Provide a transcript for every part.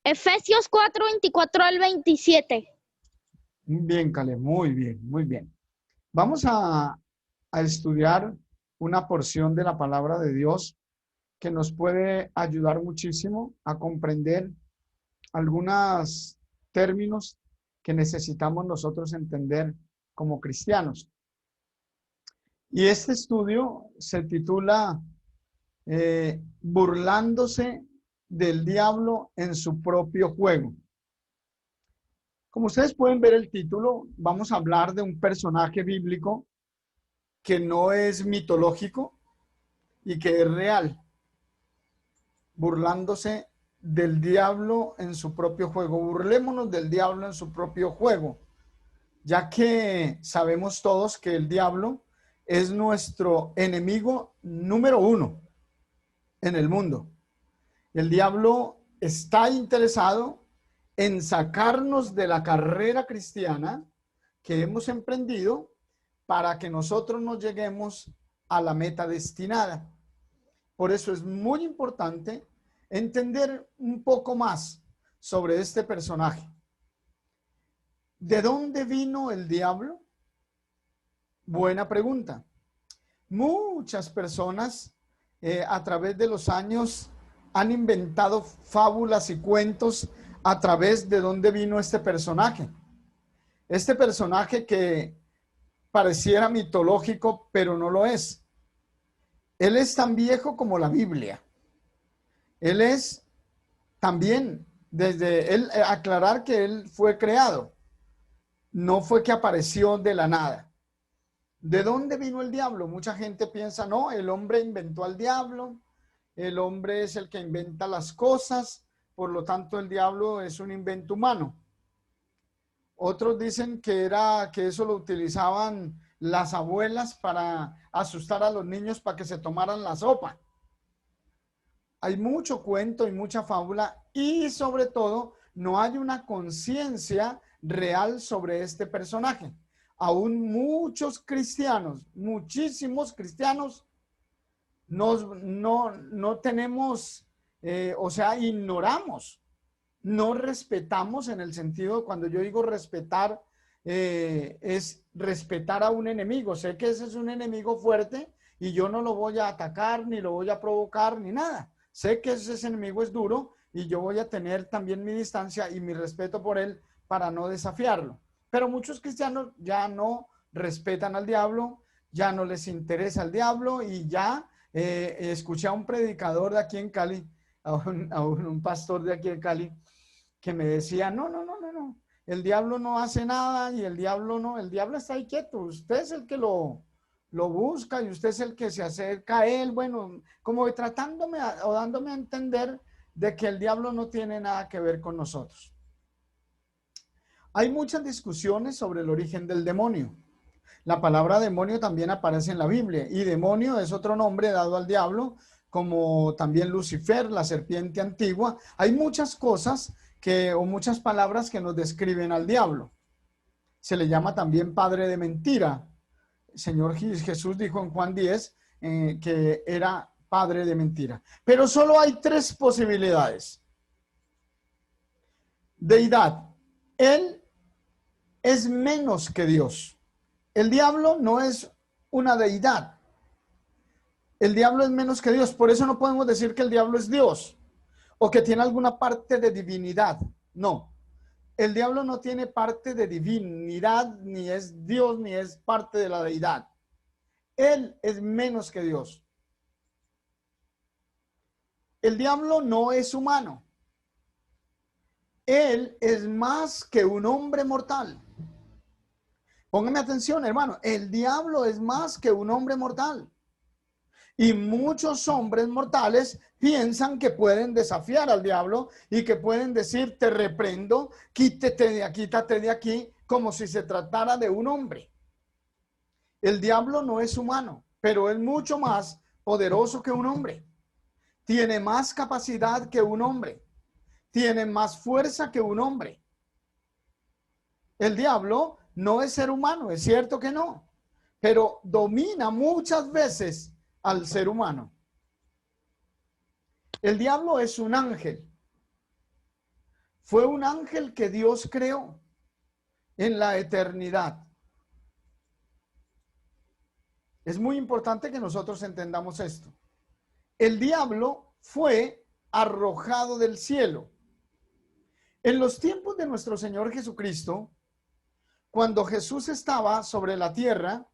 Efesios 4, 24 al 27. Bien, Caleb, muy bien, muy bien. Vamos a estudiar una porción de la palabra de Dios que nos puede ayudar muchísimo a comprender algunos términos que necesitamos nosotros entender como cristianos. Y este estudio se titula Burlándose del diablo en su propio juego. Como ustedes pueden ver el título, vamos a hablar de un personaje bíblico que no es mitológico y que es real, burlándose del diablo en su propio juego. Burlémonos del diablo en su propio juego, ya que sabemos todos que el diablo es nuestro enemigo número uno en el mundo. El diablo está interesado en sacarnos de la carrera cristiana que hemos emprendido para que nosotros no lleguemos a la meta destinada. Por eso es muy importante entender un poco más sobre este personaje. ¿De dónde vino el diablo? Buena pregunta. Muchas personas a través de los años han inventado fábulas y cuentos a través de dónde vino este personaje. Este personaje que pareciera mitológico, pero no lo es. Él es tan viejo como la Biblia. Él es también, desde él, aclarar que él fue creado. No fue que apareció de la nada. ¿De dónde vino el diablo? Mucha gente piensa, no, el hombre inventó al diablo. El hombre es el que inventa las cosas. Por lo tanto, el diablo es un invento humano. Otros dicen que eso lo utilizaban las abuelas para asustar a los niños para que se tomaran la sopa. Hay mucho cuento y mucha fábula y sobre todo no hay una conciencia real sobre este personaje. Aún muchos cristianos, muchísimos cristianos, no tenemos, ignoramos, no respetamos en el sentido, cuando yo digo respetar, es respetar a un enemigo. Sé que ese es un enemigo fuerte y yo no lo voy a atacar, ni lo voy a provocar, ni nada. Sé que ese enemigo es duro y yo voy a tener también mi distancia y mi respeto por él para no desafiarlo. Pero muchos cristianos ya no respetan al diablo, ya no les interesa el diablo y ya escuché a un predicador de aquí en Cali, a un pastor de aquí en Cali, que me decía, no, el diablo no hace nada y el diablo está ahí quieto, usted es el que lo busca y usted es el que se acerca a él, bueno, como tratándome o dándome a entender de que el diablo no tiene nada que ver con nosotros. Hay muchas discusiones sobre el origen del demonio. La palabra demonio también aparece en la Biblia y demonio es otro nombre dado al diablo, como también Lucifer, la serpiente antigua. Hay muchas cosas o muchas palabras que nos describen al diablo. Se le llama también padre de mentira. El Señor Jesús dijo en Juan 10 que era padre de mentira. Pero solo hay tres posibilidades. Deidad. Él es menos que Dios. El diablo no es una deidad. El diablo es menos que Dios. Por eso no podemos decir que el diablo es Dios o que tiene alguna parte de divinidad. No. El diablo no tiene parte de divinidad, ni es Dios, ni es parte de la deidad. Él es menos que Dios. El diablo no es humano. Él es más que un hombre mortal. Póngame atención, hermano. El diablo es más que un hombre mortal. Y muchos hombres mortales piensan que pueden desafiar al diablo y que pueden decir, te reprendo, quítate de aquí, como si se tratara de un hombre. El diablo no es humano, pero es mucho más poderoso que un hombre. Tiene más capacidad que un hombre. Tiene más fuerza que un hombre. El diablo no es ser humano, es cierto que no, pero domina muchas veces al ser humano. El diablo es un ángel. fue un ángel que Dios creó en la eternidad. Es muy importante que nosotros entendamos esto. El diablo fue arrojado del cielo. En los tiempos de nuestro Señor Jesucristo, cuando Jesús estaba sobre la tierra,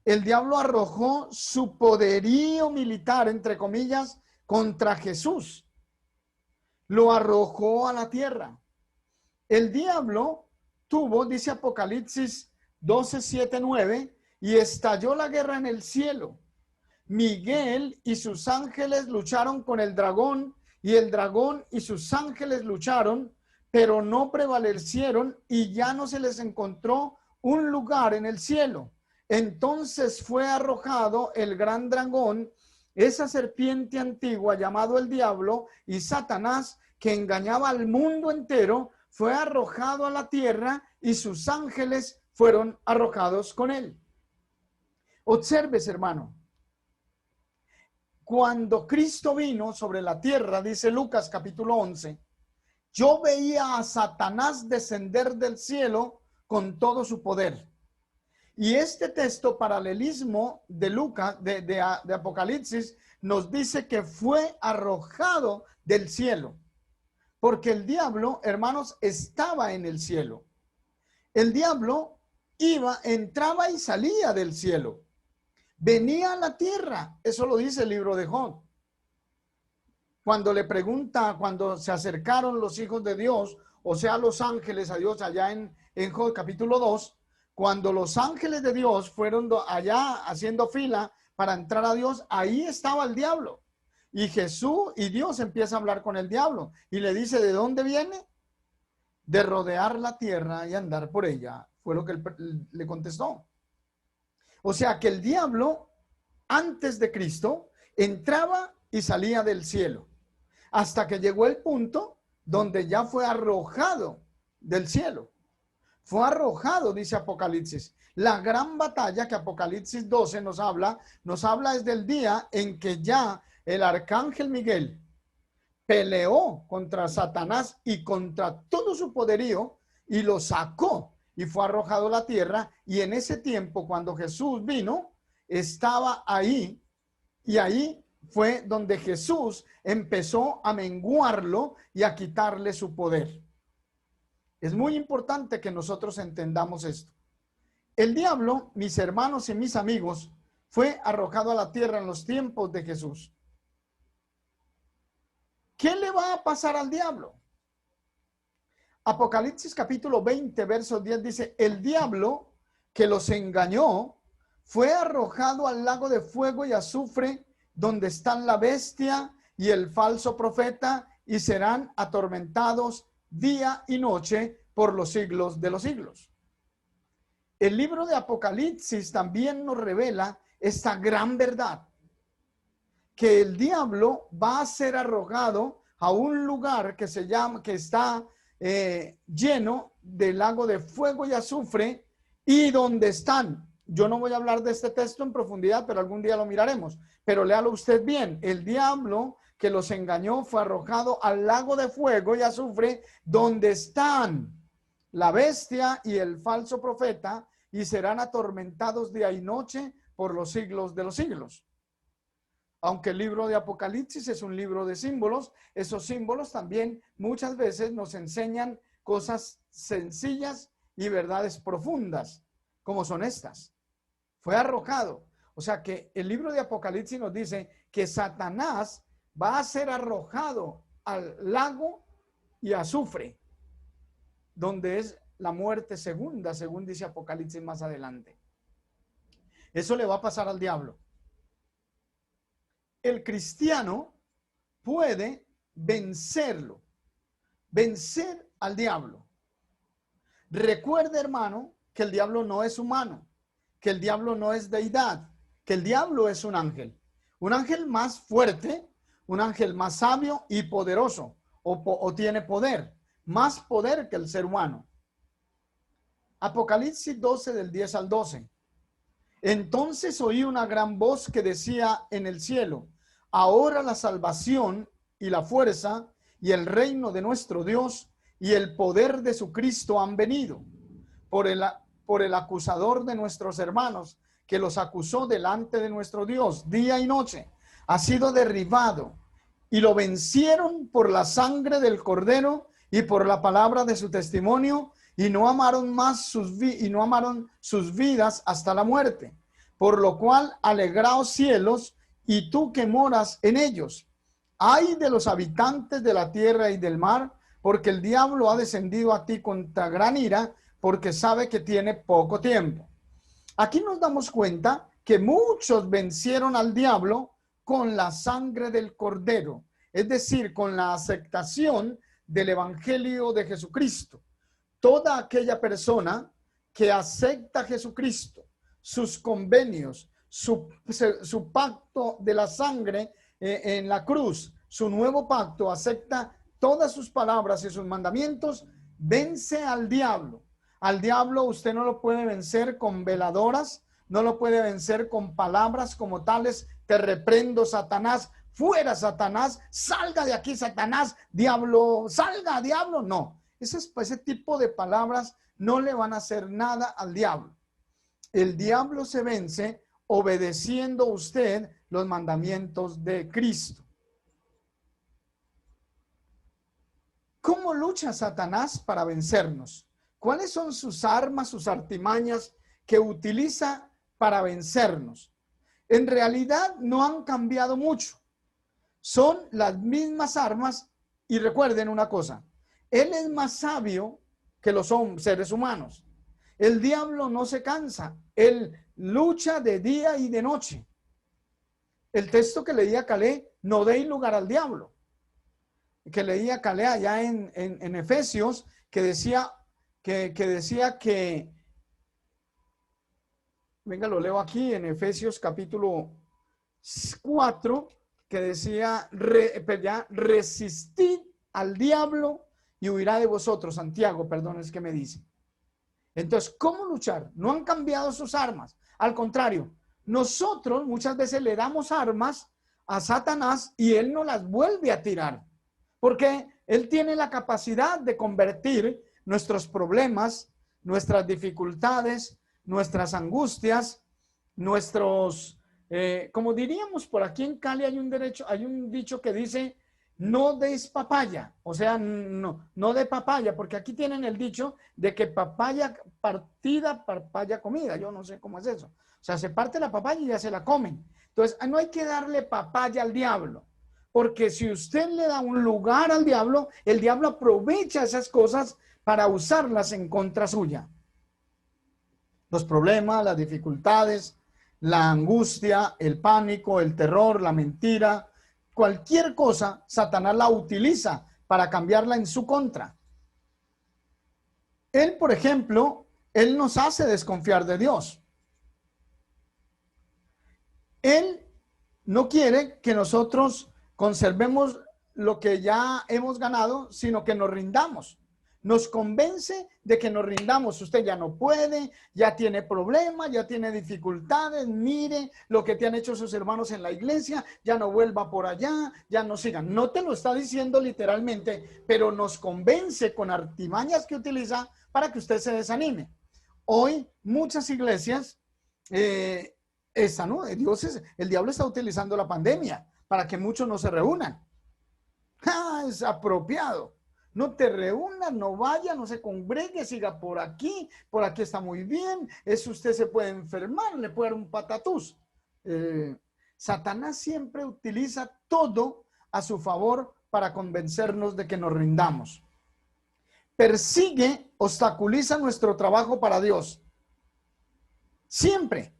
el diablo arrojó su poderío militar, entre comillas, contra Jesús. Lo arrojó a la tierra. El diablo tuvo, dice Apocalipsis 12, 7, 9, y estalló la guerra en el cielo. Miguel y sus ángeles lucharon con el dragón, y el dragón y sus ángeles lucharon, pero no prevalecieron, y ya no se les encontró un lugar en el cielo. Entonces fue arrojado el gran dragón, esa serpiente antigua llamado el diablo y Satanás, que engañaba al mundo entero, fue arrojado a la tierra y sus ángeles fueron arrojados con él. Observes, hermano. Cuando Cristo vino sobre la tierra, dice Lucas capítulo 11, yo veía a Satanás descender del cielo con todo su poder. Y este texto paralelismo de Lucas, de Apocalipsis, nos dice que fue arrojado del cielo. Porque el diablo, hermanos, estaba en el cielo. El diablo entraba y salía del cielo. Venía a la tierra. Eso lo dice el libro de Job. Cuando le pregunta, cuando se acercaron los hijos de Dios, o sea, los ángeles a Dios allá en Job capítulo 2, cuando los ángeles de Dios fueron allá haciendo fila para entrar a Dios, ahí estaba el diablo. Y Jesús y Dios empieza a hablar con el diablo y le dice, ¿de dónde viene? De rodear la tierra y andar por ella. Fue lo que él le contestó. O sea que el diablo, antes de Cristo, entraba y salía del cielo. Hasta que llegó el punto donde ya fue arrojado del cielo. Fue arrojado, dice Apocalipsis. La gran batalla que Apocalipsis 12 nos habla desde el día en que ya el arcángel Miguel peleó contra Satanás y contra todo su poderío y lo sacó y fue arrojado a la tierra. Y en ese tiempo, cuando Jesús vino, estaba ahí, y ahí fue donde Jesús empezó a menguarlo y a quitarle su poder. Es muy importante que nosotros entendamos esto. El diablo, mis hermanos y mis amigos, fue arrojado a la tierra en los tiempos de Jesús. ¿Qué le va a pasar al diablo? Apocalipsis capítulo 20, verso 10 dice, el diablo que los engañó fue arrojado al lago de fuego y azufre, donde están la bestia y el falso profeta, y serán atormentados día y noche por los siglos de los siglos. El libro de Apocalipsis también nos revela esta gran verdad, que el diablo va a ser arrojado a un lugar que está lleno del lago de fuego y azufre, y donde están, yo no voy a hablar de este texto en profundidad, pero algún día lo miraremos, pero léalo usted bien, el diablo que los engañó fue arrojado al lago de fuego y azufre, donde están la bestia y el falso profeta, y serán atormentados día y noche por los siglos de los siglos. Aunque el libro de Apocalipsis es un libro de símbolos, esos símbolos también muchas veces nos enseñan cosas sencillas y verdades profundas, como son estas. Fue arrojado. O sea que el libro de Apocalipsis nos dice que Satanás va a ser arrojado al lago y azufre, donde es la muerte segunda, según dice Apocalipsis más adelante. Eso le va a pasar al diablo. El cristiano puede vencerlo, vencer al diablo. Recuerde, hermano, que el diablo no es humano, que el diablo no es deidad, que el diablo es un ángel más fuerte, un ángel más sabio y poderoso, o tiene poder, más poder que el ser humano. Apocalipsis 12 del 10 al 12. Entonces oí una gran voz que decía en el cielo, ahora la salvación y la fuerza y el reino de nuestro Dios y el poder de su Cristo han venido por el acusador de nuestros hermanos, que los acusó delante de nuestro Dios día y noche. Ha sido derribado y lo vencieron por la sangre del Cordero y por la palabra de su testimonio, y no amaron sus vidas hasta la muerte. Por lo cual, alegraos cielos, y tú que moras en ellos. Ay de los habitantes de la tierra y del mar, porque el diablo ha descendido a ti contra gran ira, porque sabe que tiene poco tiempo. Aquí nos damos cuenta que muchos vencieron al diablo con la sangre del Cordero, es decir, con la aceptación del Evangelio de Jesucristo. Toda aquella persona que acepta a Jesucristo, sus convenios, su pacto de la sangre en la cruz, su nuevo pacto, acepta todas sus palabras y sus mandamientos, vence al diablo. Al diablo usted no lo puede vencer con veladoras, no lo puede vencer con palabras como tales: te reprendo, Satanás, fuera Satanás, salga de aquí Satanás, diablo, salga diablo. No, ese tipo de palabras no le van a hacer nada al diablo. El diablo se vence obedeciendo usted los mandamientos de Cristo. ¿Cómo lucha Satanás para vencernos? ¿Cuáles son sus armas, sus artimañas que utiliza para vencernos? En realidad no han cambiado mucho. Son las mismas armas, y recuerden una cosa: él es más sabio que los seres humanos. El diablo no se cansa, él lucha de día y de noche. El texto que leía Calé: no deis lugar al diablo, que leía Calé allá en Efesios, que decía que, venga, lo leo aquí en Efesios capítulo 4, que decía: resistid al diablo y huirá de vosotros. Santiago, perdón, es que me dice. Entonces, ¿cómo luchar? No han cambiado sus armas. Al contrario, nosotros muchas veces le damos armas a Satanás y él nos las vuelve a tirar, porque él tiene la capacidad de convertir nuestros problemas, nuestras dificultades, nuestras angustias, como diríamos por aquí en Cali, hay un dicho que dice: no des papaya, o sea, no de papaya, porque aquí tienen el dicho de que papaya partida, papaya comida. Yo no sé cómo es eso. O sea, se parte la papaya y ya se la comen. Entonces, no hay que darle papaya al diablo, porque si usted le da un lugar al diablo, el diablo aprovecha esas cosas para usarlas en contra suya. Los problemas, las dificultades, la angustia, el pánico, el terror, la mentira, cualquier cosa, Satanás la utiliza para cambiarla en su contra. Él, por ejemplo, él nos hace desconfiar de Dios. Él no quiere que nosotros conservemos lo que ya hemos ganado, sino que nos rindamos. Nos convence de que nos rindamos. Usted ya no puede, ya tiene problemas, ya tiene dificultades. Mire lo que te han hecho sus hermanos en la iglesia, ya no vuelva por allá, ya no sigan. No te lo está diciendo literalmente, pero nos convence con artimañas que utiliza para que usted se desanime. Hoy muchas iglesias, el diablo está utilizando la pandemia para que muchos no se reúnan. Es apropiado. No te reúnas, no vaya, no se congregue, siga por aquí está muy bien. Usted se puede enfermar, le puede dar un patatús. Satanás siempre utiliza todo a su favor para convencernos de que nos rindamos. Persigue, obstaculiza nuestro trabajo para Dios. Siempre.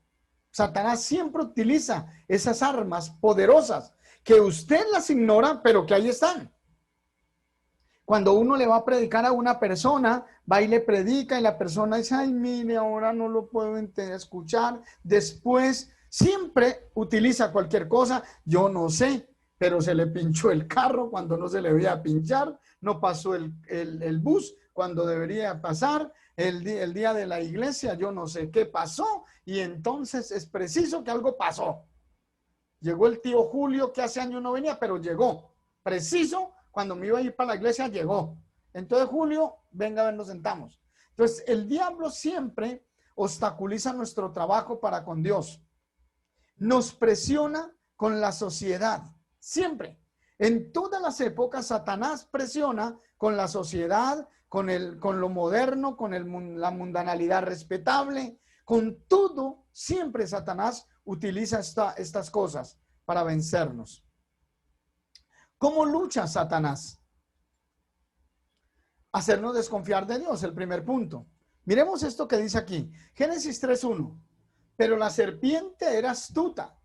Satanás siempre utiliza esas armas poderosas que usted las ignora, pero que ahí están. Cuando uno le va a predicar a una persona, va y le predica y la persona dice: ay, mire, ahora no lo puedo escuchar. Después siempre utiliza cualquier cosa. Yo no sé, pero se le pinchó el carro cuando no se le debía pinchar. No pasó el bus cuando debería pasar. El día de la iglesia, yo no sé qué pasó. Y entonces es preciso que algo pasó. Llegó el tío Julio, que hace años no venía, pero llegó. Preciso. Cuando me iba a ir para la iglesia, llegó. Entonces, Julio, venga a ver, nos sentamos. Entonces, el diablo siempre obstaculiza nuestro trabajo para con Dios. Nos presiona con la sociedad, siempre. En todas las épocas, Satanás presiona con la sociedad, con lo moderno, la mundanalidad respetable, con todo. Siempre Satanás utiliza estas cosas para vencernos. ¿Cómo lucha Satanás? Hacernos desconfiar de Dios, el primer punto. Miremos esto que dice aquí, Génesis 3:1. Pero la serpiente era astuta,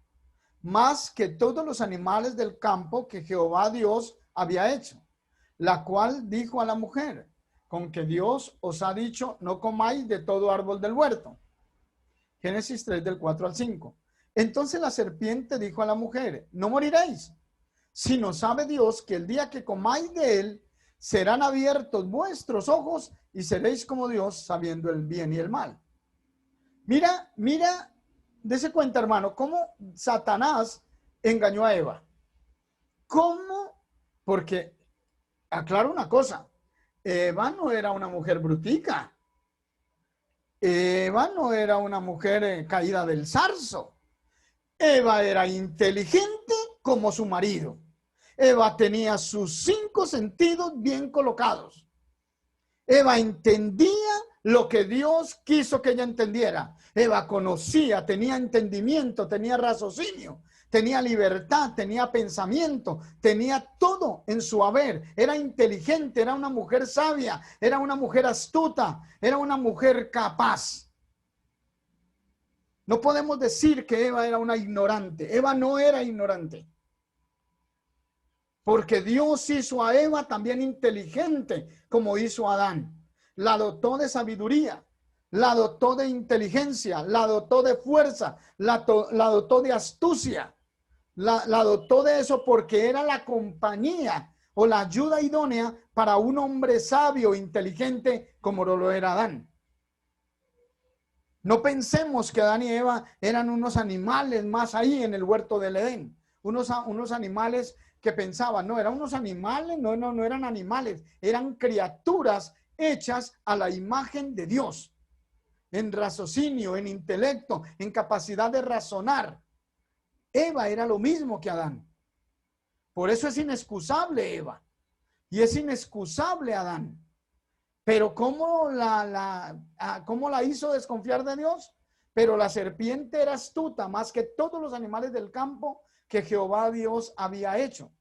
más que todos los animales del campo que Jehová Dios había hecho, la cual dijo a la mujer, con que Dios os ha dicho, no comáis de todo árbol del huerto. Génesis 3 del 4 al 5. Entonces la serpiente dijo a la mujer, no moriréis, sino sabe Dios que el día que comáis de él, serán abiertos vuestros ojos y seréis como Dios, sabiendo el bien y el mal. Mira, dése cuenta, hermano, cómo Satanás engañó a Eva. ¿Cómo? Porque, aclaro una cosa, Eva no era una mujer brutica. Eva no era una mujer caída del zarzo. Eva era inteligente como su marido. Eva tenía sus 5 sentidos bien colocados. Eva entendía lo que Dios quiso que ella entendiera. Eva conocía, tenía entendimiento, tenía raciocinio, tenía libertad, tenía pensamiento, tenía todo en su haber. Era inteligente, era una mujer sabia, era una mujer astuta, era una mujer capaz. No podemos decir que Eva era una ignorante. Eva no era ignorante. Porque Dios hizo a Eva también inteligente, como hizo a Adán. La dotó de sabiduría, la dotó de inteligencia, la dotó de fuerza, la dotó de astucia, la dotó de eso porque era la compañía o la ayuda idónea para un hombre sabio, inteligente, como lo era Adán. No pensemos que Adán y Eva eran unos animales más ahí en el huerto del Edén, unos animales que pensaban, no, eran unos animales, no eran animales, eran criaturas hechas a la imagen de Dios, en raciocinio, en intelecto, en capacidad de razonar. Eva era lo mismo que Adán. Por eso es inexcusable Eva y es inexcusable Adán. Pero ¿cómo la hizo desconfiar de Dios? Pero la serpiente era astuta más que todos los animales del campo que Jehová Dios había hecho.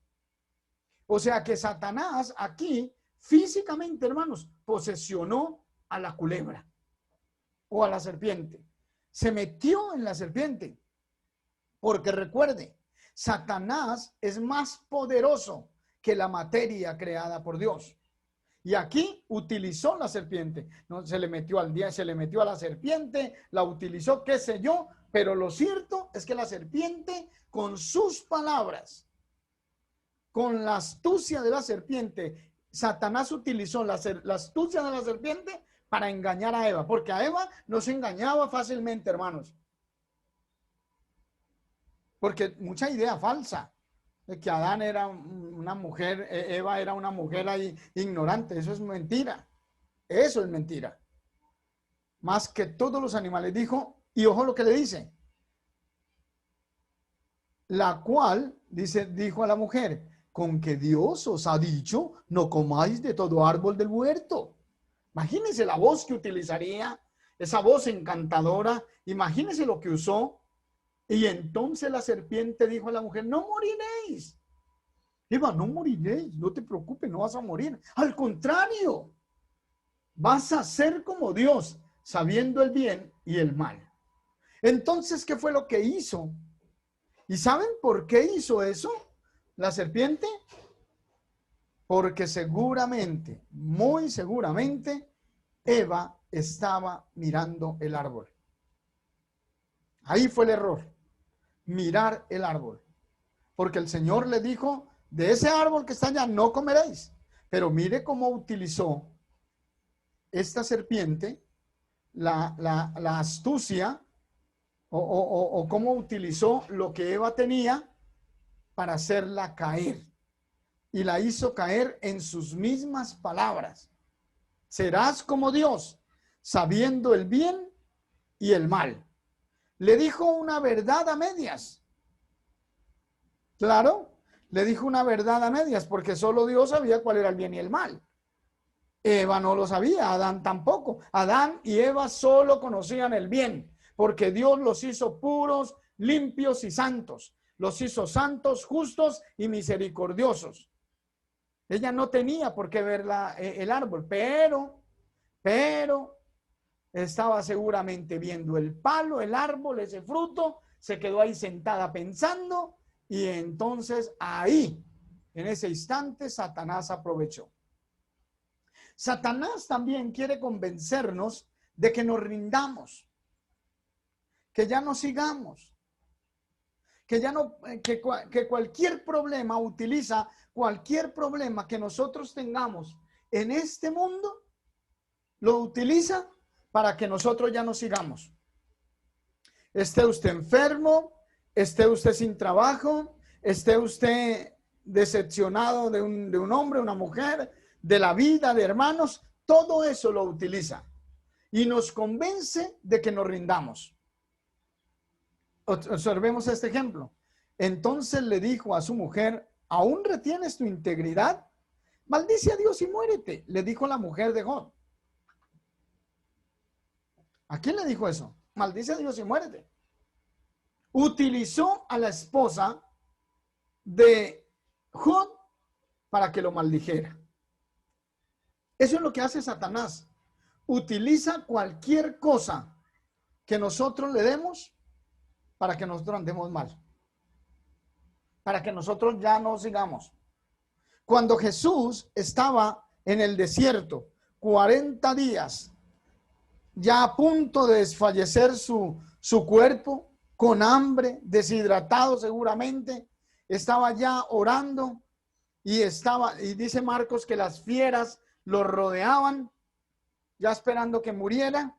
O sea que Satanás aquí físicamente, hermanos, posesionó a la culebra o a la serpiente. Se metió en la serpiente. Porque recuerde, Satanás es más poderoso que la materia creada por Dios. Y aquí utilizó la serpiente. No, se le metió a la serpiente, la utilizó, qué sé yo, pero lo cierto es que la serpiente, con sus palabras, con la astucia de la serpiente, Satanás utilizó la astucia de la serpiente para engañar a Eva, porque a Eva no se engañaba fácilmente, hermanos. Porque mucha idea falsa de que Adán era una mujer, Eva era una mujer ahí ignorante, eso es mentira. Eso es mentira. Más que todos los animales, dijo, y ojo lo que le dice, la cual, dijo a la mujer, con que Dios os ha dicho, no comáis de todo árbol del huerto. Imagínense la voz que utilizaría, esa voz encantadora, imagínense lo que usó. Y entonces la serpiente dijo a la mujer, no moriréis. Eva, no moriréis, no te preocupes, no vas a morir. Al contrario, vas a ser como Dios, sabiendo el bien y el mal. Entonces, ¿qué fue lo que hizo? ¿Y saben por qué hizo eso la serpiente? Porque seguramente, muy seguramente, Eva estaba mirando el árbol. Ahí fue el error, mirar el árbol. Porque el Señor le dijo, de ese árbol que está allá no comeréis. Pero mire cómo utilizó esta serpiente la astucia o cómo utilizó lo que Eva tenía para hacerla caer. y la hizo caer en sus mismas palabras. Serás como Dios, sabiendo el bien y el mal. Le dijo una verdad a medias. Claro, le dijo una verdad a medias porque solo Dios sabía cuál era el bien y el mal. Eva no lo sabía, Adán tampoco. Adán y Eva solo conocían el bien, porque Dios los hizo puros, limpios y santos. Los hizo santos, justos y misericordiosos. Ella no tenía por qué ver el árbol, pero estaba seguramente viendo el palo, el árbol, ese fruto, se quedó ahí sentada pensando y entonces ahí, en ese instante, Satanás aprovechó. Satanás también quiere convencernos de que nos rindamos, que ya no sigamos, que cualquier problema, utiliza cualquier problema que nosotros tengamos en este mundo, lo utiliza para que nosotros ya no sigamos. Esté usted enfermo, esté usted sin trabajo, esté usted decepcionado de un hombre, una mujer, de la vida, de hermanos, todo eso lo utiliza y nos convence de que nos rindamos. Observemos este ejemplo. Entonces le dijo a su mujer, ¿aún retienes tu integridad? Maldice a Dios y muérete, le dijo la mujer de Job. ¿A quién le dijo eso? Maldice a Dios y muérete. Utilizó a la esposa de Job para que lo maldijera. Eso es lo que hace Satanás. Utiliza cualquier cosa que nosotros le demos para que nosotros andemos mal. Para que nosotros ya no sigamos. Cuando Jesús estaba en el desierto, 40 días, ya a punto de desfallecer su cuerpo, con hambre, deshidratado seguramente, estaba ya orando y dice Marcos que las fieras lo rodeaban, ya esperando que muriera.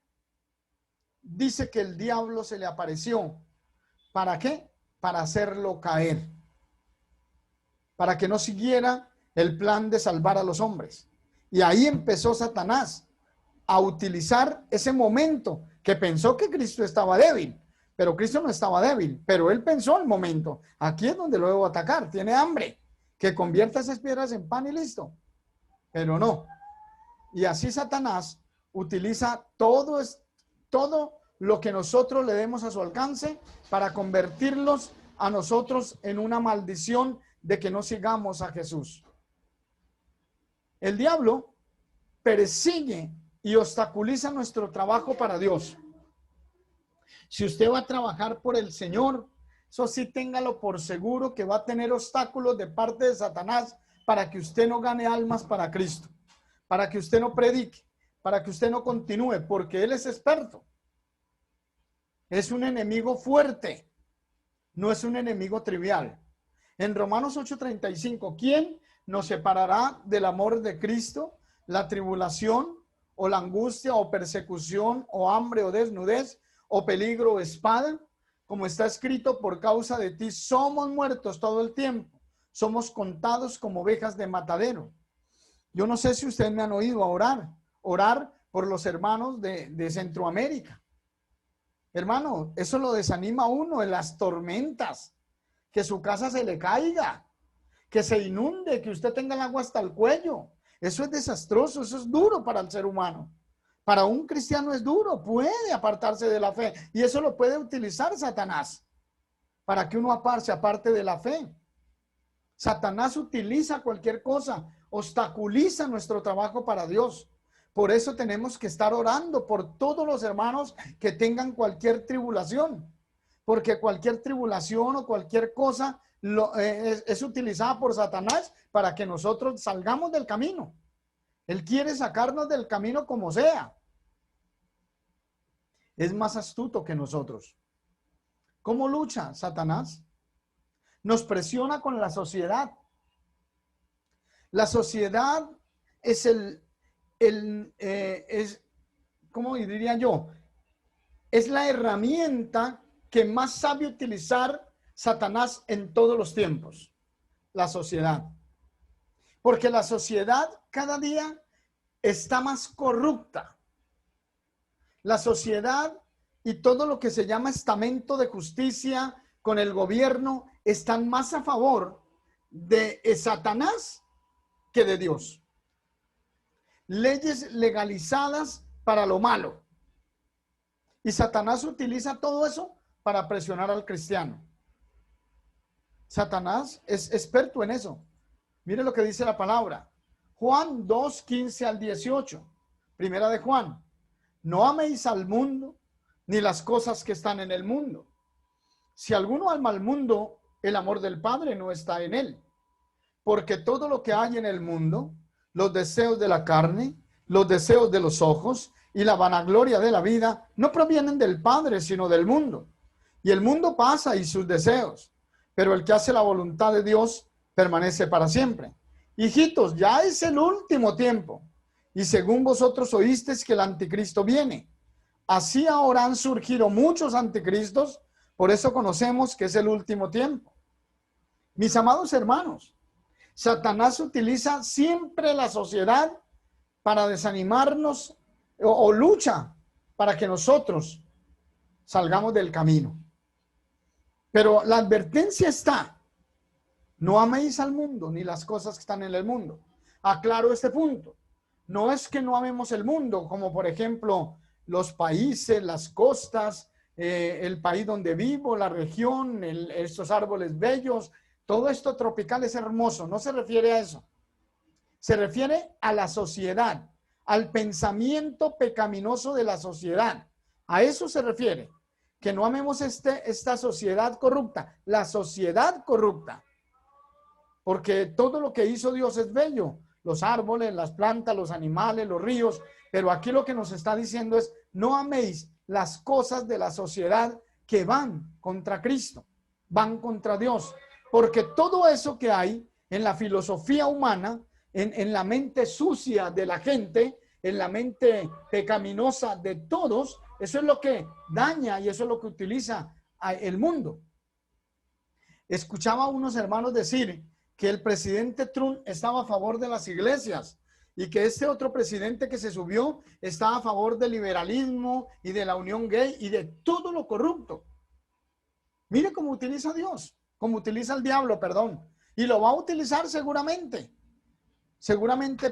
Dice que el diablo se le apareció. ¿Para qué? Para hacerlo caer. Para que no siguiera el plan de salvar a los hombres. Y ahí empezó Satanás a utilizar ese momento que pensó que Cristo estaba débil. Pero Cristo no estaba débil, pero él pensó el momento. Aquí es donde lo debo atacar. Tiene hambre. Que convierta esas piedras en pan y listo. Pero no. Y así Satanás utiliza todo lo que nosotros le demos a su alcance para convertirlos a nosotros en una maldición de que no sigamos a Jesús. El diablo persigue y obstaculiza nuestro trabajo para Dios. Si usted va a trabajar por el Señor, eso sí téngalo por seguro que va a tener obstáculos de parte de Satanás para que usted no gane almas para Cristo, para que usted no predique, para que usted no continúe, porque él es experto. Es un enemigo fuerte, no es un enemigo trivial. En Romanos 8:35, ¿quién nos separará del amor de Cristo? La tribulación, o la angustia, o persecución, o hambre, o desnudez, o peligro, o espada. Como está escrito, por causa de ti somos muertos todo el tiempo. Somos contados como ovejas de matadero. Yo no sé si ustedes me han oído orar por los hermanos de Centroamérica. Hermano, eso lo desanima a uno en las tormentas. Que su casa se le caiga, que se inunde, que usted tenga el agua hasta el cuello. Eso es desastroso, eso es duro para el ser humano. Para un cristiano es duro, puede apartarse de la fe. Y eso lo puede utilizar Satanás para que uno se aparte de la fe. Satanás utiliza cualquier cosa, obstaculiza nuestro trabajo para Dios. Por eso tenemos que estar orando por todos los hermanos que tengan cualquier tribulación. Porque cualquier tribulación o cualquier cosa es utilizada por Satanás para que nosotros salgamos del camino. Él quiere sacarnos del camino como sea. Es más astuto que nosotros. ¿Cómo lucha Satanás? Nos presiona con la sociedad. La sociedad es ¿cómo diría yo? Es la herramienta que más sabe utilizar Satanás en todos los tiempos, la sociedad. Porque la sociedad cada día está más corrupta. La sociedad y todo lo que se llama estamento de justicia con el gobierno están más a favor de Satanás que de Dios. Leyes legalizadas para lo malo. Y Satanás utiliza todo eso para presionar al cristiano. Satanás es experto en eso. Mire lo que dice la palabra. Juan 2, 15 al 18. Primera de Juan. No améis al mundo, ni las cosas que están en el mundo. Si alguno ama al mundo, el amor del Padre no está en él. Porque todo lo que hay en el mundo, los deseos de la carne, los deseos de los ojos y la vanagloria de la vida, no provienen del Padre, sino del mundo. Y el mundo pasa y sus deseos, pero el que hace la voluntad de Dios permanece para siempre. Hijitos, ya es el último tiempo. Y según vosotros oísteis que el anticristo viene. Así ahora han surgido muchos anticristos, por eso conocemos que es el último tiempo. Mis amados hermanos, Satanás utiliza siempre la sociedad para desanimarnos o lucha para que nosotros salgamos del camino. Pero la advertencia está: no améis al mundo ni las cosas que están en el mundo. Aclaro este punto. No es que no amemos el mundo, como por ejemplo los países, las costas, el país donde vivo, la región, estos árboles bellos, todo esto tropical es hermoso. No se refiere a eso. Se refiere a la sociedad, al pensamiento pecaminoso de la sociedad. A eso se refiere. Que no amemos esta sociedad corrupta, la sociedad corrupta. Porque todo lo que hizo Dios es bello. Los árboles, las plantas, los animales, los ríos. Pero aquí lo que nos está diciendo es: no améis las cosas de la sociedad que van contra Cristo, van contra Dios. Porque todo eso que hay en la filosofía humana, en la mente sucia de la gente, en la mente pecaminosa de todos, eso es lo que daña y eso es lo que utiliza el mundo. Escuchaba a unos hermanos decir que el presidente Trump estaba a favor de las iglesias y que este otro presidente que se subió estaba a favor del liberalismo y de la unión gay y de todo lo corrupto. Mire cómo utiliza Dios, cómo utiliza el diablo, perdón, y lo va a utilizar seguramente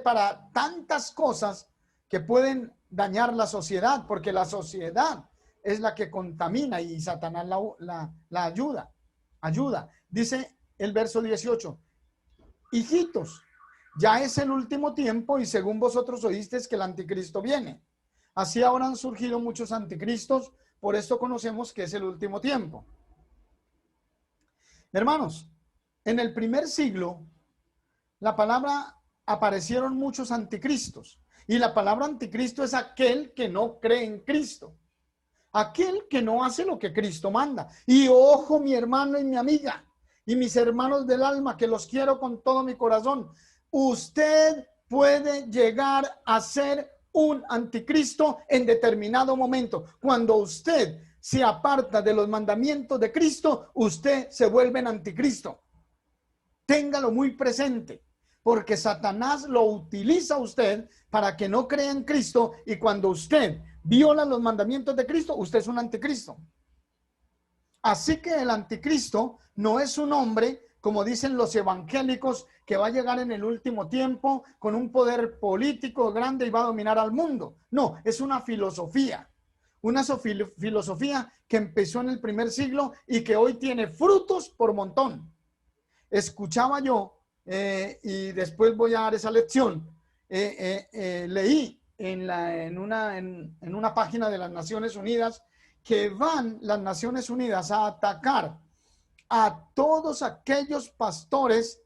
para tantas cosas que pueden dañar la sociedad, porque la sociedad es la que contamina y Satanás la ayuda. Dice el verso 18: hijitos, ya es el último tiempo y según vosotros oísteis que el anticristo viene. Así ahora han surgido muchos anticristos, por esto conocemos que es el último tiempo. Hermanos, en el primer siglo, la palabra aparecieron muchos anticristos. Y la palabra anticristo es aquel que no cree en Cristo. Aquel que no hace lo que Cristo manda. Y ojo, mi hermano y mi amiga, y mis hermanos del alma, que los quiero con todo mi corazón. Usted puede llegar a ser un anticristo en determinado momento. Cuando usted se aparta de los mandamientos de Cristo, usted se vuelve en anticristo. Téngalo muy presente, porque Satanás lo utiliza a usted para que no crea en Cristo, y cuando usted viola los mandamientos de Cristo, usted es un anticristo. Así que el anticristo no es un hombre, como dicen los evangélicos, que va a llegar en el último tiempo con un poder político grande y va a dominar al mundo. No, es una filosofía que empezó en el primer siglo y que hoy tiene frutos por montón. Escuchaba yo, y después voy a dar esa lección, leí en una página de las Naciones Unidas que van las Naciones Unidas a atacar a todos aquellos pastores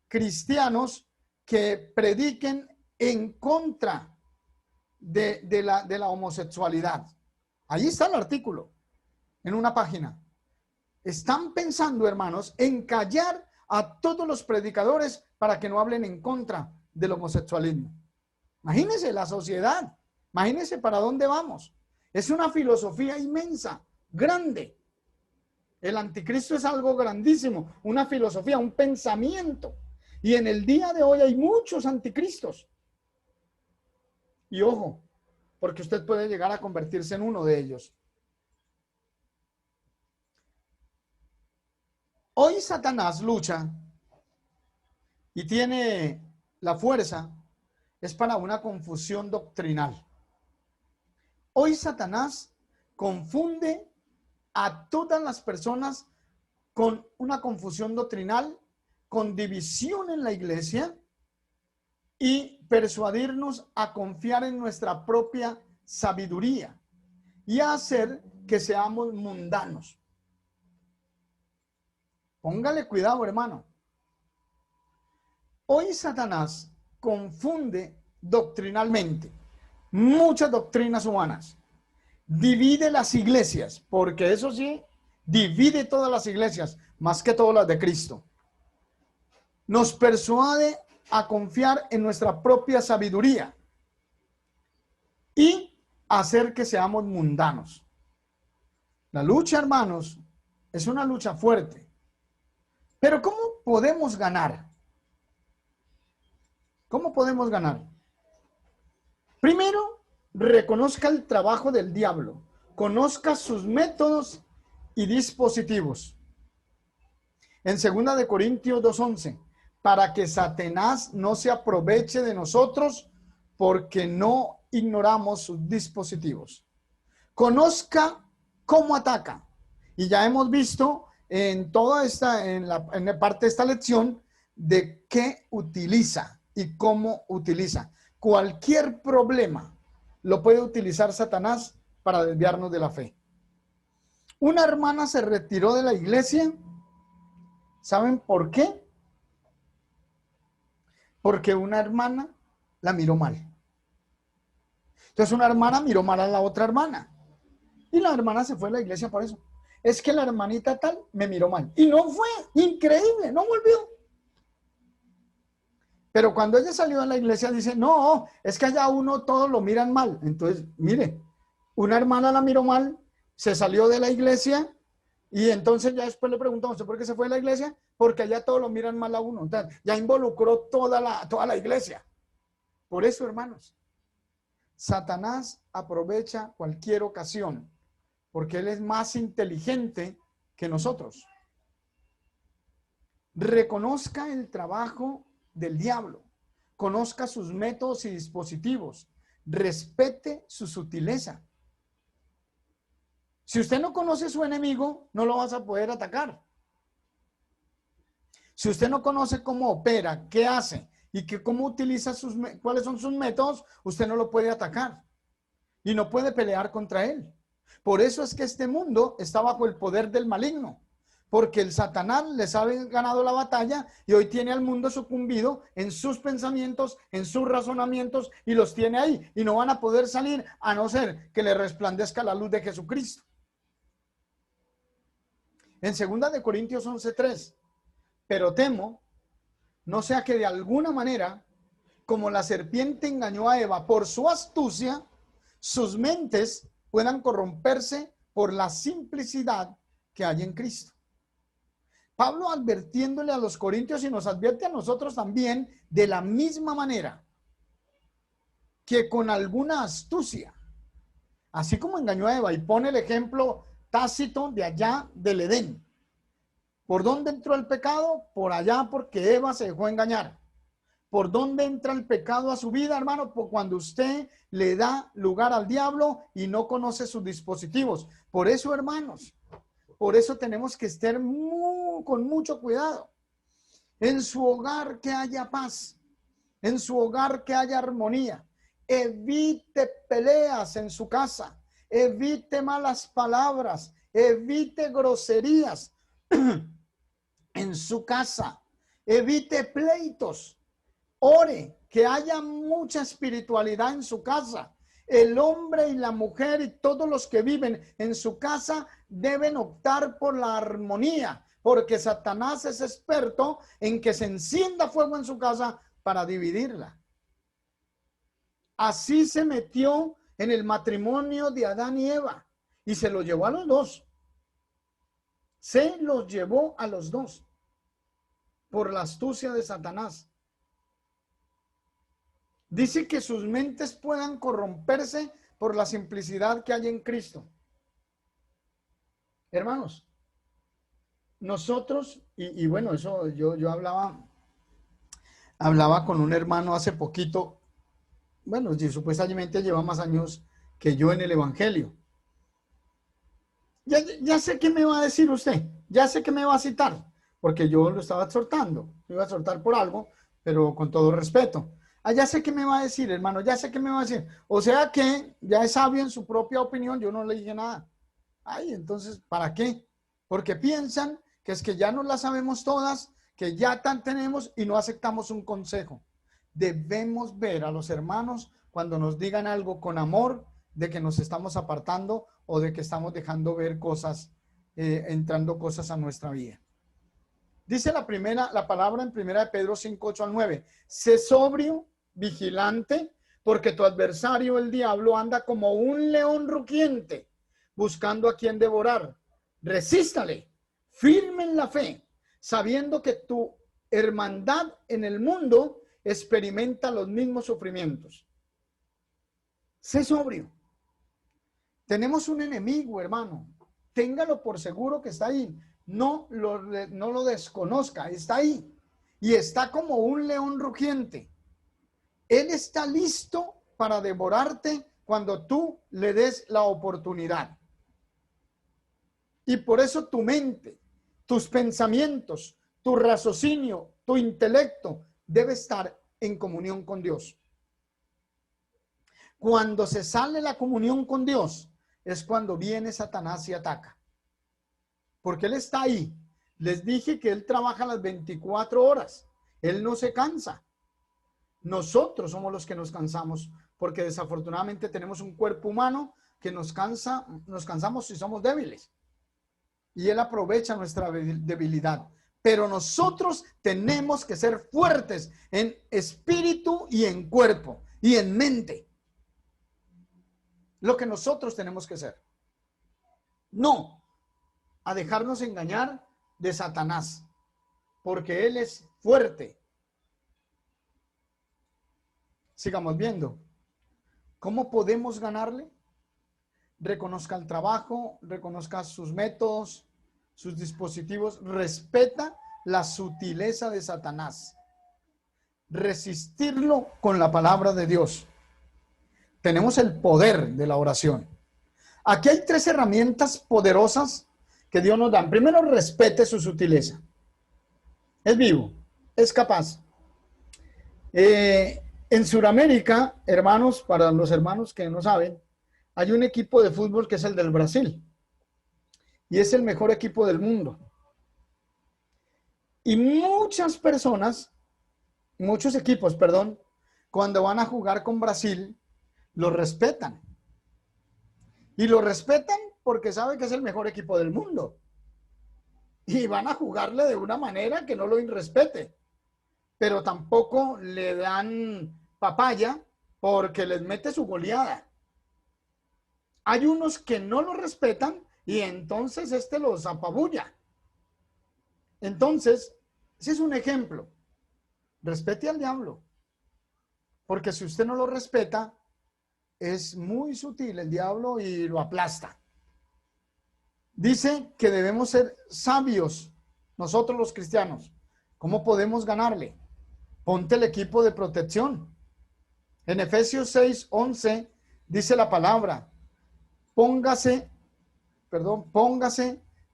cristianos que prediquen en contra de la homosexualidad. Ahí está el artículo, en una página. Están pensando, hermanos, en callar a todos los predicadores para que no hablen en contra del homosexualismo. Imagínense la sociedad, imagínense para dónde vamos. Es una filosofía inmensa, grande. El anticristo es algo grandísimo, una filosofía, un pensamiento. Y en el día de hoy hay muchos anticristos. Y ojo, porque usted puede llegar a convertirse en uno de ellos. Hoy Satanás lucha y tiene la fuerza, es para una confusión doctrinal. Hoy Satanás confunde a todas las personas con una confusión doctrinal, con división en la iglesia y persuadirnos a confiar en nuestra propia sabiduría y a hacer que seamos mundanos. Póngale cuidado, hermano. Hoy Satanás confunde doctrinalmente muchas doctrinas humanas. Divide las iglesias, porque eso sí, divide todas las iglesias, más que todas las de Cristo. Nos persuade a confiar en nuestra propia sabiduría y hacer que seamos mundanos. La lucha, hermanos, es una lucha fuerte. Pero ¿cómo podemos ganar? ¿Cómo podemos ganar? Primero, reconozca el trabajo del diablo, conozca sus métodos y dispositivos. En 2 de Corintios 2:11, para que Satanás no se aproveche de nosotros porque no ignoramos sus dispositivos. Conozca cómo ataca. Y ya hemos visto en toda esta, en parte de esta lección, de qué utiliza y cómo utiliza. Cualquier problema lo puede utilizar Satanás para desviarnos de la fe. Una hermana se retiró de la iglesia. ¿Saben por qué? Porque una hermana la miró mal. Entonces una hermana miró mal a la otra hermana. Y la hermana se fue a la iglesia por eso. Es que la hermanita tal me miró mal. Y no fue, increíble, no volvió. Pero cuando ella salió de la iglesia dice, no, es que allá uno todos lo miran mal. Entonces, mire, una hermana la miró mal, se salió de la iglesia y entonces ya después le preguntamos, ¿por qué se fue de la iglesia? Porque allá todos lo miran mal a uno. Entonces, ya involucró toda la iglesia. Por eso, hermanos, Satanás aprovecha cualquier ocasión porque él es más inteligente que nosotros. Reconozca el trabajo del diablo, conozca sus métodos y dispositivos, respete su sutileza. Si usted no conoce su enemigo, no lo vas a poder atacar. Si usted no conoce cómo opera, qué hace y cómo utiliza cuáles son sus métodos, usted no lo puede atacar y no puede pelear contra él. Por eso es que este mundo está bajo el poder del maligno, porque el Satanás les ha ganado la batalla y hoy tiene al mundo sucumbido en sus pensamientos, en sus razonamientos y los tiene ahí y no van a poder salir a no ser que le resplandezca la luz de Jesucristo. En 2 de Corintios 11:3, pero temo, no sea que de alguna manera, como la serpiente engañó a Eva por su astucia, sus mentes puedan corromperse por la simplicidad que hay en Cristo. Pablo advirtiéndole a los corintios y nos advierte a nosotros también de la misma manera que con alguna astucia, así como engañó a Eva y pone el ejemplo tácito de allá del Edén. ¿Por dónde entró el pecado? Por allá, porque Eva se dejó engañar. ¿Por dónde entra el pecado a su vida, hermano? Por cuando usted le da lugar al diablo y no conoce sus dispositivos. Por eso, hermanos, por eso tenemos que estar con mucho cuidado. En su hogar que haya paz, en su hogar que haya armonía. Evite peleas en su casa, evite malas palabras, evite groserías en su casa, evite pleitos. Ore, que haya mucha espiritualidad en su casa. El hombre y la mujer y todos los que viven en su casa deben optar por la armonía, porque Satanás es experto en que se encienda fuego en su casa para dividirla. Así se metió en el matrimonio de Adán y Eva y se lo llevó a los dos. Se los llevó a los dos. por la astucia de Satanás. Dice que sus mentes puedan corromperse por la simplicidad que hay en Cristo. Hermanos, nosotros, y bueno, eso yo hablaba con un hermano hace poquito, bueno, supuestamente lleva más años que yo en el Evangelio. Ya sé qué me va a decir usted, ya sé que me va a citar, porque yo lo estaba exhortando, lo iba a exhortar por algo, pero con todo respeto. Ya sé qué me va a decir, hermano, ya sé qué me va a decir. O sea que ya es sabio en su propia opinión, yo no le dije nada. Ay, entonces, ¿para qué? Porque piensan que es que ya no la sabemos todas, que ya tan tenemos y no aceptamos un consejo. Debemos ver a los hermanos cuando nos digan algo con amor, de que nos estamos apartando o de que estamos dejando ver cosas, entrando cosas a nuestra vida. Dice la palabra en 1 Pedro 5, 8 al 9. Sé sobrio, vigilante, porque tu adversario, el diablo, anda como un león rugiente, buscando a quien devorar. Resístale, firme en la fe, sabiendo que tu hermandad en el mundo experimenta los mismos sufrimientos. Sé sobrio. Tenemos un enemigo, hermano. Téngalo por seguro que está ahí. No lo desconozca, está ahí. Y está como un león rugiente. Él está listo para devorarte cuando tú le des la oportunidad. Y por eso tu mente, tus pensamientos, tu raciocinio, tu intelecto debe estar en comunión con Dios. Cuando se sale la comunión con Dios, es cuando viene Satanás y ataca. Porque Él está ahí. Les dije que Él trabaja las 24 horas. Él no se cansa. Nosotros somos los que nos cansamos, porque desafortunadamente tenemos un cuerpo humano que nos cansamos si somos débiles. Y Él aprovecha nuestra debilidad. Pero nosotros tenemos que ser fuertes en espíritu y en cuerpo y en mente. Lo que nosotros tenemos que ser. No a dejarnos engañar de Satanás, porque él es fuerte. Sigamos viendo. ¿Cómo podemos ganarle? Reconozca el trabajo, reconozca sus métodos, sus dispositivos, respeta la sutileza de Satanás. Resistirlo con la palabra de Dios. Tenemos el poder de la oración. Aquí hay 3 herramientas poderosas que Dios nos da. Primero, respete su sutileza. Es vivo, es capaz. En Sudamérica, hermanos, para los hermanos que no saben, hay un equipo de fútbol que es el del Brasil. Y es el mejor equipo del mundo. Y muchos equipos, cuando van a jugar con Brasil, lo respetan. Y lo respetan porque saben que es el mejor equipo del mundo. Y van a jugarle de una manera que no lo irrespete. Pero tampoco le dan papaya porque les mete su goleada. Hay unos que no lo respetan y entonces los apabulla. Entonces, ese es un ejemplo. Respete al diablo. Porque si usted no lo respeta, es muy sutil el diablo y lo aplasta. Dice que debemos ser sabios, nosotros los cristianos. ¿Cómo podemos ganarle? Ponte el equipo de protección. En Efesios 6:11 dice la palabra, póngase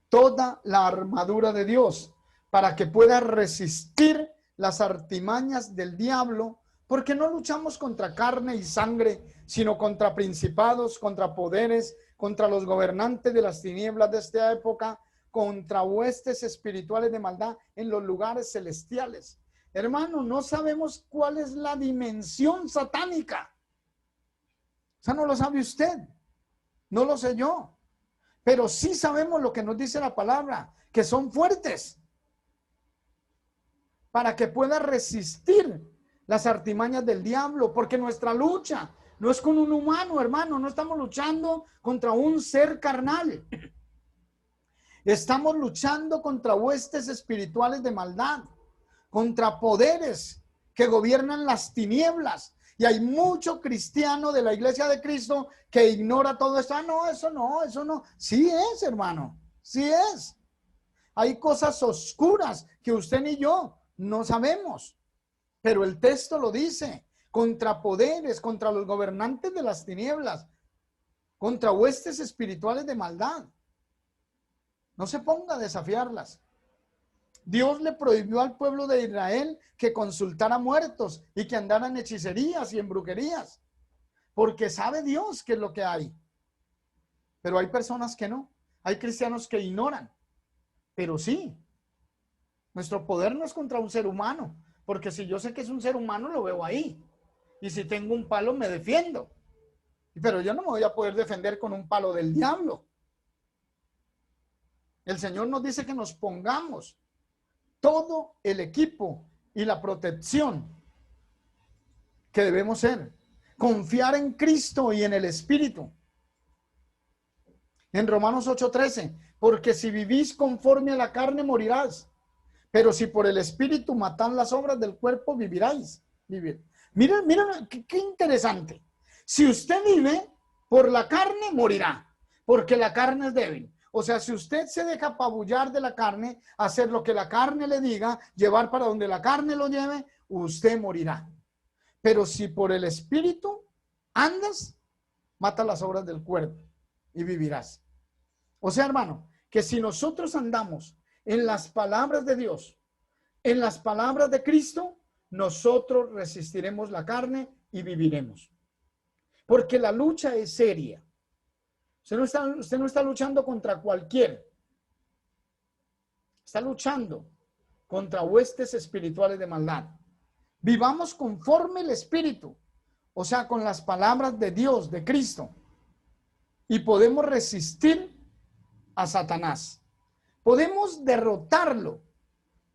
toda la armadura de Dios para que pueda resistir las artimañas del diablo, porque no luchamos contra carne y sangre, sino contra principados, contra poderes, contra los gobernantes de las tinieblas de esta época, contra huestes espirituales de maldad en los lugares celestiales. Hermano, no sabemos cuál es la dimensión satánica. O sea, no lo sabe usted, no lo sé yo, pero sí sabemos lo que nos dice la palabra, que son fuertes para que pueda resistir las artimañas del diablo, porque nuestra lucha no es con un humano, hermano, no estamos luchando contra un ser carnal. Estamos luchando contra huestes espirituales de maldad. contra poderes que gobiernan las tinieblas. Y hay mucho cristiano de la Iglesia de Cristo que ignora todo esto. Ah, no, eso no, eso no. Sí es, hermano, sí es. Hay cosas oscuras que usted ni yo no sabemos, pero el texto lo dice, contra poderes, contra los gobernantes de las tinieblas, contra huestes espirituales de maldad. No se ponga a desafiarlas. Dios le prohibió al pueblo de Israel que consultara muertos y que andara en hechicerías y en brujerías, porque sabe Dios qué es lo que hay. Pero hay personas que no. Hay cristianos que ignoran. Pero sí, nuestro poder no es contra un ser humano, porque si yo sé que es un ser humano, lo veo ahí. Y si tengo un palo, me defiendo. Pero yo no me voy a poder defender con un palo del diablo. El Señor nos dice que nos pongamos todo el equipo y la protección que debemos ser. Confiar en Cristo y en el Espíritu. En Romanos 8:13, porque si vivís conforme a la carne morirás, pero si por el Espíritu matan las obras del cuerpo viviráis. Miren, qué interesante. Si usted vive por la carne, morirá, porque la carne es débil. O sea, si usted se deja apabullar de la carne, hacer lo que la carne le diga, llevar para donde la carne lo lleve, usted morirá. Pero si por el Espíritu andas, mata las obras del cuerpo y vivirás. O sea, hermano, que si nosotros andamos en las palabras de Dios, en las palabras de Cristo, nosotros resistiremos la carne y viviremos. Porque la lucha es seria. Usted no está luchando contra cualquiera. Está luchando contra huestes espirituales de maldad. Vivamos conforme el Espíritu, o sea, con las palabras de Dios, de Cristo. Y podemos resistir a Satanás. Podemos derrotarlo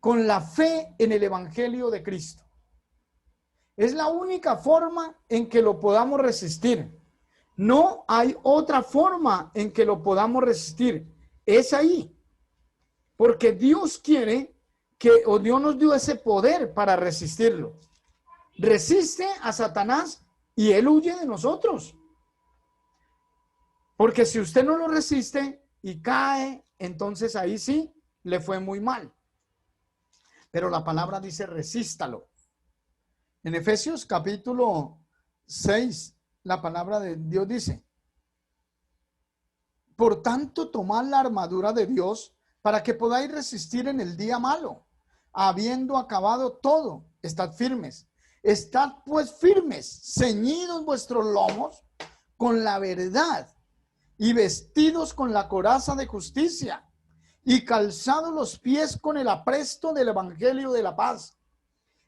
con la fe en el Evangelio de Cristo. Es la única forma en que lo podamos resistir. No hay otra forma en que lo podamos resistir. Es ahí. Porque Dios quiere que, o Dios nos dio ese poder para resistirlo. Resiste a Satanás y él huye de nosotros. Porque si usted no lo resiste y cae, entonces ahí sí le fue muy mal. Pero la palabra dice resístalo. En Efesios capítulo 6, la palabra de Dios dice: por tanto, tomad la armadura de Dios para que podáis resistir en el día malo. Habiendo acabado todo, estad firmes. Estad pues firmes, ceñidos vuestros lomos con la verdad y vestidos con la coraza de justicia y calzados los pies con el apresto del evangelio de la paz.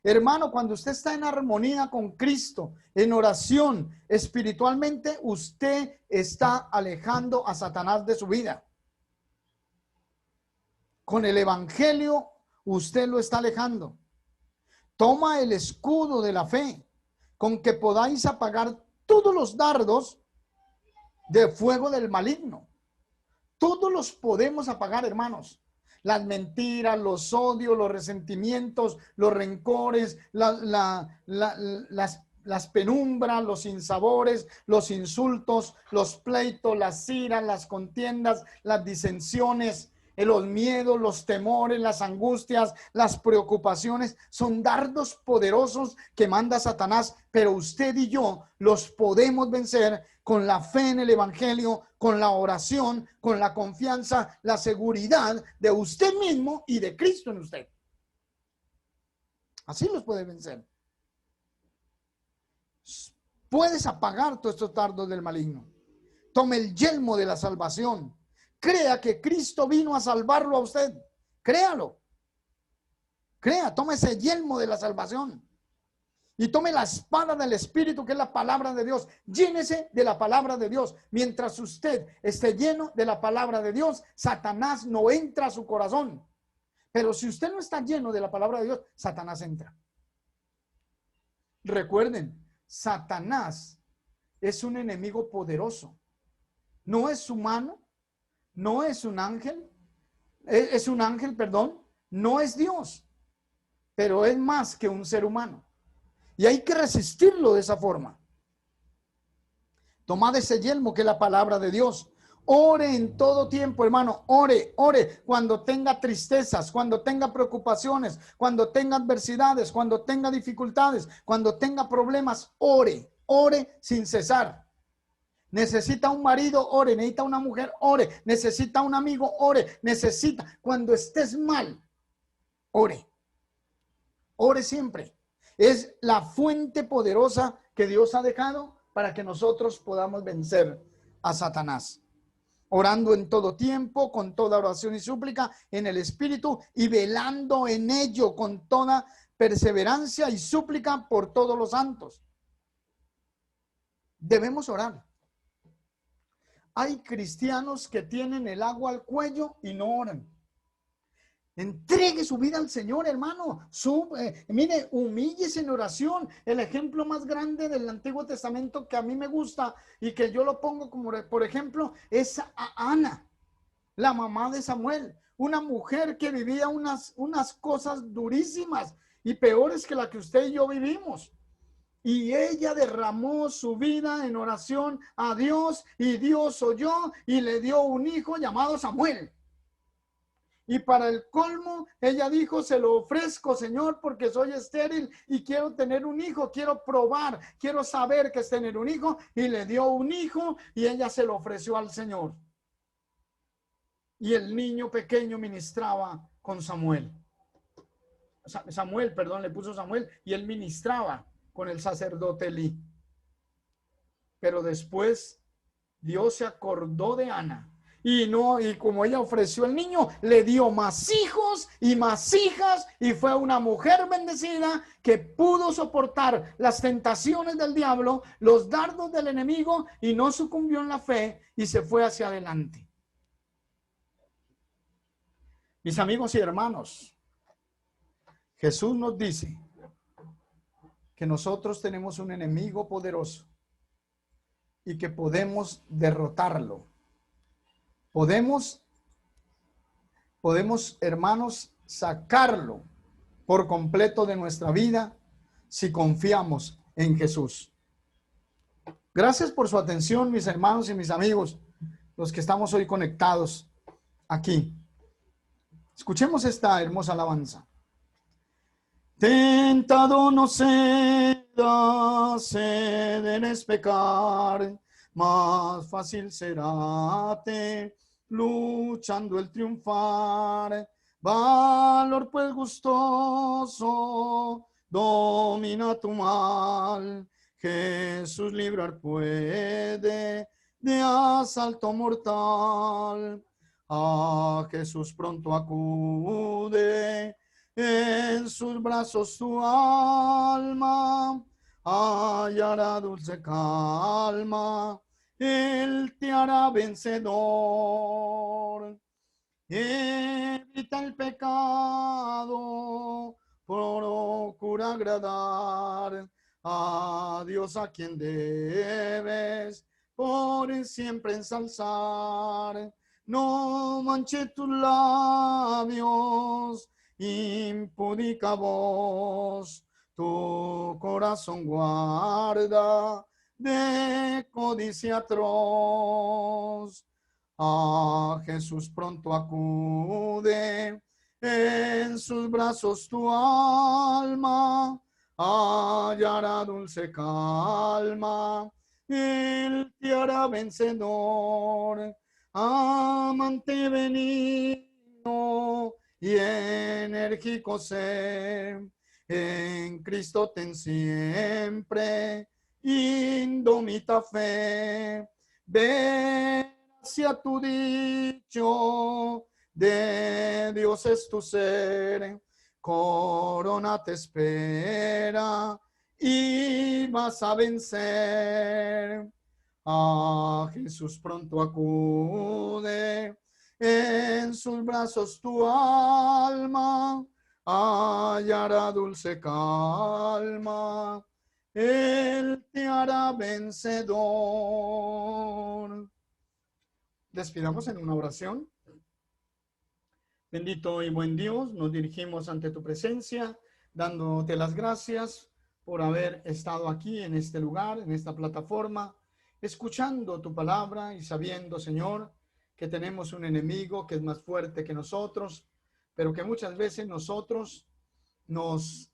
Hermano, cuando usted está en armonía con Cristo, en oración, espiritualmente, usted está alejando a Satanás de su vida. Con el evangelio, usted lo está alejando. Toma el escudo de la fe, con que podáis apagar todos los dardos de fuego del maligno. Todos los podemos apagar, hermanos. Las mentiras, los odios, los resentimientos, los rencores, las penumbras, los sinsabores, los insultos, los pleitos, las iras, las contiendas, las disensiones, los miedos, los temores, las angustias, las preocupaciones, son dardos poderosos que manda Satanás, pero usted y yo los podemos vencer con la fe en el evangelio, con la oración, con la confianza, la seguridad de usted mismo y de Cristo en usted. Así los puede vencer. Puedes apagar todos estos dardos del maligno. Tome el yelmo de la salvación. Crea que Cristo vino a salvarlo a usted. Créalo. Crea, tome ese yelmo de la salvación. Y tome la espada del Espíritu, que es la palabra de Dios. Llénese de la palabra de Dios. Mientras usted esté lleno de la palabra de Dios, Satanás no entra a su corazón. Pero si usted no está lleno de la palabra de Dios, Satanás entra. Recuerden, Satanás es un enemigo poderoso. No es humano, no es un ángel, no es Dios. pero es más que un ser humano. Y hay que resistirlo de esa forma. Tomad ese yelmo que es la palabra de Dios. Ore en todo tiempo, hermano. Ore, ore cuando tenga tristezas, cuando tenga preocupaciones, cuando tenga adversidades, cuando tenga dificultades, cuando tenga problemas. Ore, ore sin cesar. Necesita un marido, ore. Necesita una mujer, ore. Necesita un amigo, ore. Necesita, cuando estés mal, ore. Ore siempre. Es la fuente poderosa que Dios ha dejado para que nosotros podamos vencer a Satanás. Orando en todo tiempo, con toda oración y súplica en el Espíritu y velando en ello con toda perseverancia y súplica por todos los santos. Debemos orar. Hay cristianos que tienen el agua al cuello y no oran. Entregue su vida al Señor, hermano. Mire, humíllese en oración. El ejemplo más grande del Antiguo Testamento que a mí me gusta y que yo lo pongo como, por ejemplo, es a Ana, la mamá de Samuel. Una mujer que vivía unas cosas durísimas y peores que la que usted y yo vivimos. Y ella derramó su vida en oración a Dios y Dios oyó y le dio un hijo llamado Samuel. Y para el colmo, ella dijo, se lo ofrezco, Señor, porque soy estéril y quiero tener un hijo, quiero probar, quiero saber qué es tener un hijo. Y le dio un hijo y ella se lo ofreció al Señor. Y el niño pequeño ministraba con Samuel. Le puso Samuel y él ministraba con el sacerdote Elí. Pero después Dios se acordó de Ana. Y como ella ofreció el niño, le dio más hijos y más hijas y fue una mujer bendecida que pudo soportar las tentaciones del diablo, los dardos del enemigo y no sucumbió en la fe y se fue hacia adelante. Mis amigos y hermanos, Jesús nos dice que nosotros tenemos un enemigo poderoso y que podemos derrotarlo. Podemos, hermanos, sacarlo por completo de nuestra vida si confiamos en Jesús. Gracias por su atención, mis hermanos y mis amigos, los que estamos hoy conectados aquí. Escuchemos esta hermosa alabanza. Tentado no cedes pecar, más fácil será luchando el triunfar. Valor pues gustoso, domina tu mal. Jesús librar puede de asalto mortal. A Jesús pronto acude, en sus brazos tu alma hallará dulce calma, Él te hará vencedor. Evita el pecado, procura agradar a Dios, a quien debes por siempre ensalzar. No manche tus labios, impúdica voz, tu corazón guarda de codicia atroz. A Jesús pronto acude, en sus brazos tu alma hallará dulce calma, Él te hará vencedor. Amante benigno y enérgico ser, en Cristo ten siempre indomita fe. Ven hacia tu dicho, de Dios es tu ser, corona te espera y vas a vencer. A Jesús pronto acude, en sus brazos tu alma hallará dulce calma, Él te hará vencedor. Despidamos en una oración. Bendito y buen Dios, nos dirigimos ante tu presencia dándote las gracias por haber estado aquí en este lugar, en esta plataforma, escuchando tu palabra y sabiendo, Señor, que tenemos un enemigo que es más fuerte que nosotros, pero que muchas veces nosotros nos